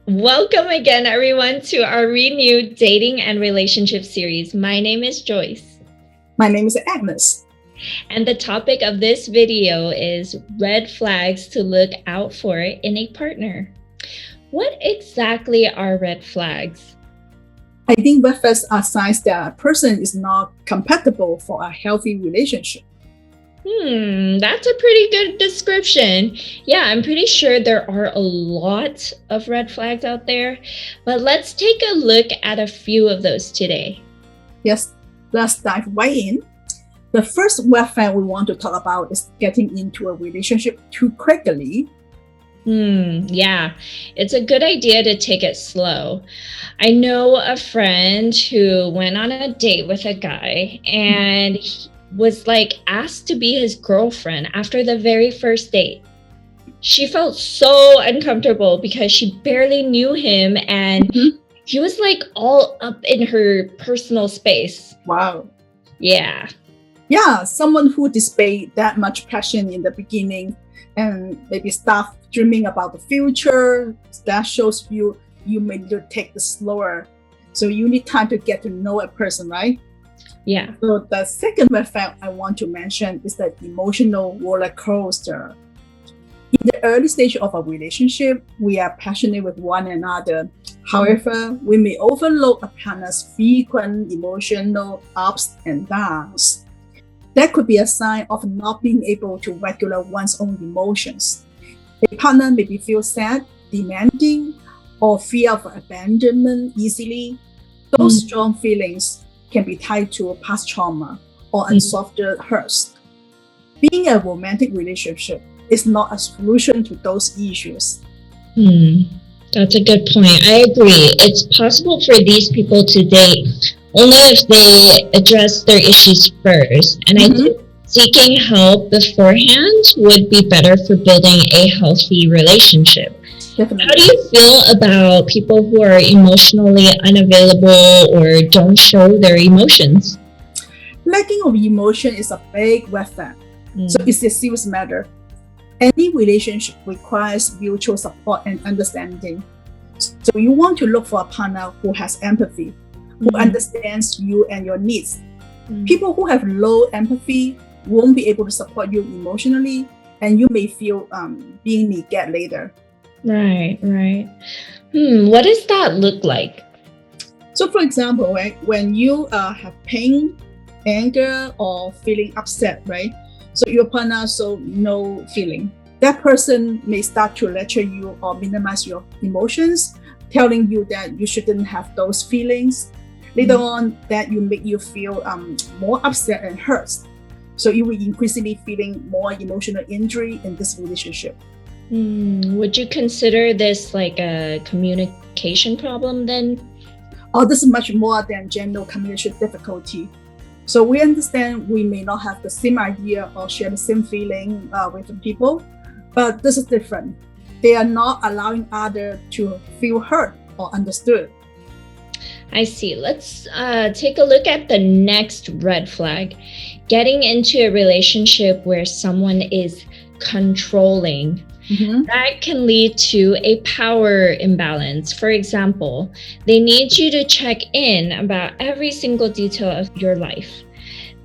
Welcome again, everyone, to our renewed dating and relationship series. My name is Joyce. My name is Agnes. And the topic of this video is red flags to look out for in a partner. What exactly are red flags? I think red flags are signs that a person is not compatible for a healthy relationship. That's a pretty good description. Yeah, I'm pretty sure there are a lot of red flags out there, but let's take a look at a few of those today. Yes, let's dive right in. The first red flag we want to talk about is getting into a relationship too quickly. Yeah, it's a good idea to take it slow. I know a friend who went on a date with a guy and he was asked to be his girlfriend after the very first date. She felt so uncomfortable because she barely knew him and he was all up in her personal space. Wow. Yeah. Yeah, someone who displayed that much passion in the beginning and maybe start dreaming about the future, that shows you may need to take it slower. So you need time to get to know a person, right? Yeah. So the second red flag I want to mention is the emotional roller coaster. In the early stage of a relationship, we are passionate with one another. However, we may overlook a partner's frequent emotional ups and downs. That could be a sign of not being able to regulate one's own emotions. A partner may feel sad, demanding, or fear of abandonment easily. Those strong feelings can be tied to past trauma or unsolved hurts. Being a romantic relationship is not a solution to those issues. That's a good point. I agree. It's possible for these people to date only if they address their issues first. And I think seeking help beforehand would be better for building a healthy relationship. Definitely. How do you feel about people who are emotionally unavailable or don't show their emotions? Lacking of emotion is a big red flag. So it's a serious matter. Any relationship requires mutual support and understanding. So you want to look for a partner who has empathy, who understands you and your needs. People who have low empathy won't be able to support you emotionally, and you may feel being neglected later. Right. What does that look like? So for example, right, when you have pain, anger, or feeling upset, right? So your partner shows no feeling. That person may start to lecture you or minimize your emotions, telling you that you shouldn't have those feelings. Later on, that you make you feel more upset and hurt. So you will increasingly feeling more emotional injury in this relationship. Would you consider this like a communication problem then? Oh, this is much more than general communication difficulty. So we understand we may not have the same idea or share the same feeling with the people, but this is different. They are not allowing others to feel heard or understood. I see. Let's take a look at the next red flag. Getting into a relationship where someone is controlling. That can lead to a power imbalance. For example, they need you to check in about every single detail of your life.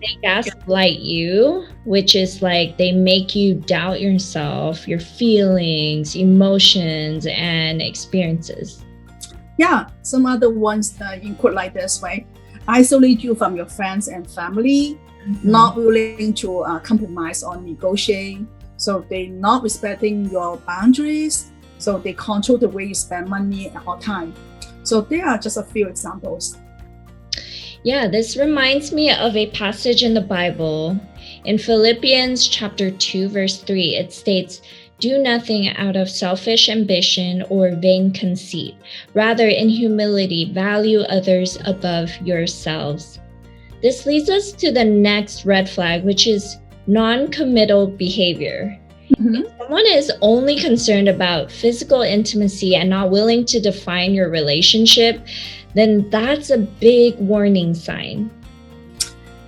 They gaslight you, which is they make you doubt yourself, your feelings, emotions, and experiences. Yeah, some other ones include like this, right? Isolate you from your friends and family, not willing to compromise or negotiate. So they're not respecting your boundaries. So they control the way you spend money or time. So there are just a few examples. Yeah, this reminds me of a passage in the Bible. In Philippians chapter 2, verse 3, it states, "Do nothing out of selfish ambition or vain conceit. Rather, in humility, value others above yourselves." This leads us to the next red flag, which is non-committal behavior. If someone is only concerned about physical intimacy and not willing to define your relationship, then that's a big warning sign.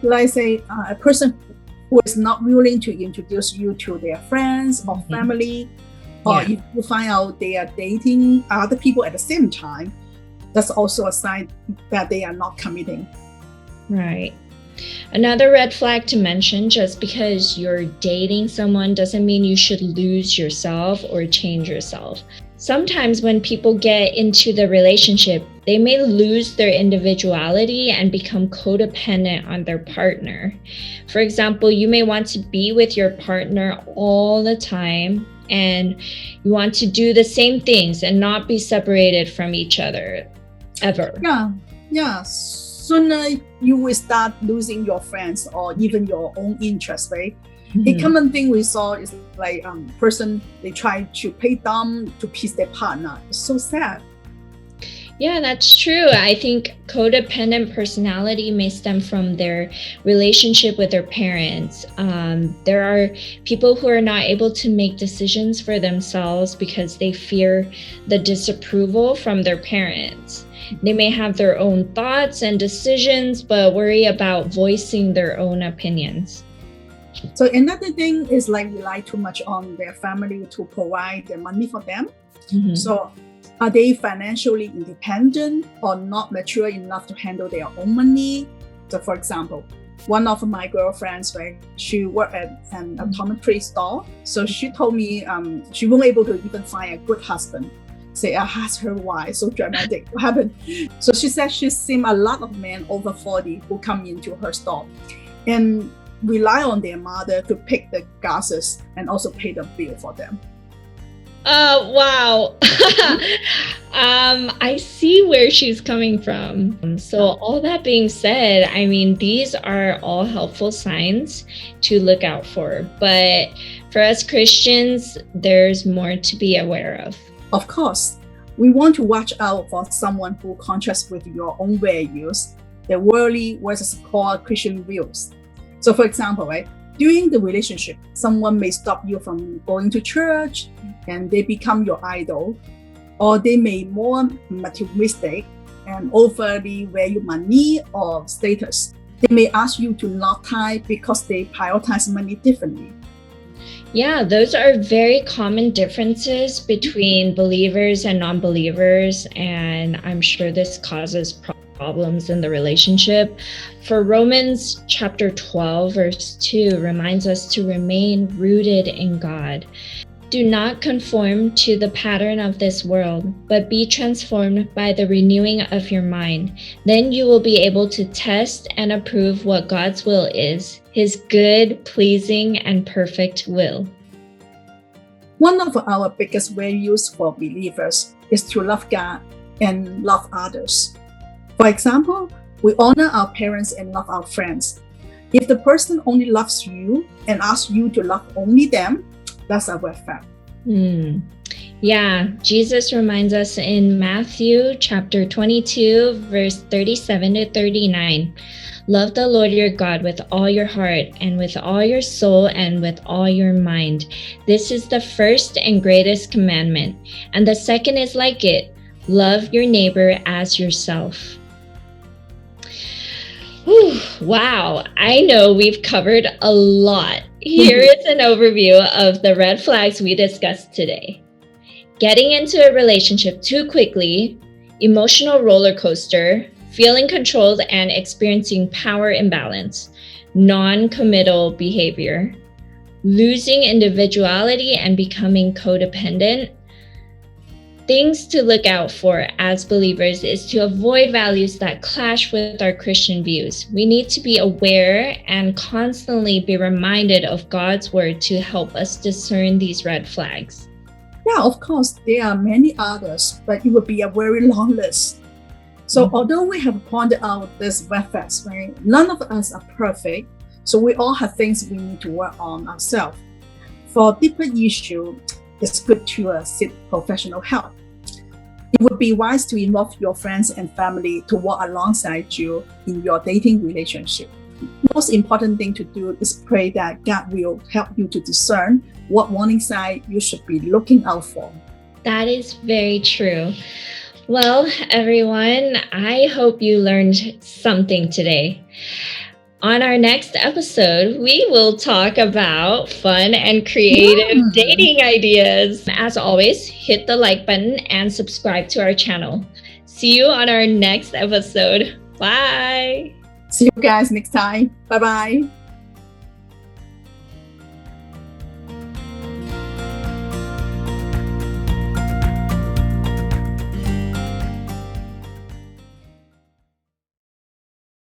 Like say a person who is not willing to introduce you to their friends or family, Or Yeah. if you find out they are dating other people at the same time, that's also a sign that they are not committing. Right. Another red flag to mention, just because you're dating someone doesn't mean you should lose yourself or change yourself. Sometimes when people get into the relationship, they may lose their individuality and become codependent on their partner. For example, you may want to be with your partner all the time and you want to do the same things and not be separated from each other ever. Yeah. Sooner you will start losing your friends or even your own interests, right? A common thing we saw is like person, they try to play dumb to please their partner. It's so sad. Yeah, that's true. I think codependent personality may stem from their relationship with their parents. There are people who are not able to make decisions for themselves because they fear the disapproval from their parents. They may have their own thoughts and decisions, but worry about voicing their own opinions. So another thing is like rely too much on their family to provide their money for them. So are they financially independent or not mature enough to handle their own money? So for example, one of my girlfriends, right, she worked at an optometry store. So she told me she won't able to even find a good husband. Say, I asked her why, so dramatic. What happened? So she said she's seen a lot of men over 40 who come into her store and rely on their mother to pick the glasses and also pay the bill for them. Wow. I see where she's coming from. So all that being said, I mean, these are all helpful signs to look out for. But for us Christians, there's more to be aware of. Of course, we want to watch out for someone who contrasts with your own values, the worldly versus core Christian views. So for example, right, during the relationship, someone may stop you from going to church and they become your idol, or they may be more materialistic and overly value money or status. They may ask you to not tithe because they prioritize money differently. Yeah, those are very common differences between believers and non-believers, and I'm sure this causes problems in the relationship. For Romans chapter 12, verse 2 reminds us to remain rooted in God. Do not conform to the pattern of this world, but be transformed by the renewing of your mind. Then you will be able to test and approve what God's will is, His good, pleasing, and perfect will. One of our biggest values for believers is to love God and love others. For example, we honor our parents and love our friends. If the person only loves you and asks you to love only them, that's a red flag. Yeah, Jesus reminds us in Matthew chapter 22, verse 37 to 39. Love the Lord your God with all your heart and with all your soul and with all your mind. This is the first and greatest commandment. And the second is like it. Love your neighbor as yourself. Whew, wow, I know we've covered a lot. Here is an overview of the red flags we discussed today. Getting into a relationship too quickly, emotional roller coaster, feeling controlled and experiencing power imbalance, non-committal behavior, losing individuality and becoming codependent. Things to look out for as believers is to avoid values that clash with our Christian views. We need to be aware and constantly be reminded of God's word to help us discern these red flags. Yeah, of course, there are many others, but it would be a very long list. So although we have pointed out this red flags, right, none of us are perfect. So we all have things we need to work on ourselves. For deeper issue, it's good to seek professional help. It would be wise to involve your friends and family to work alongside you in your dating relationship. Most important thing to do is pray that God will help you to discern what warning sign you should be looking out for. That is very true. Well, everyone, I hope you learned something today. On our next episode, we will talk about fun and creative dating ideas. As always, hit the like button and subscribe to our channel. See you on our next episode. Bye. See you guys next time. Bye-bye.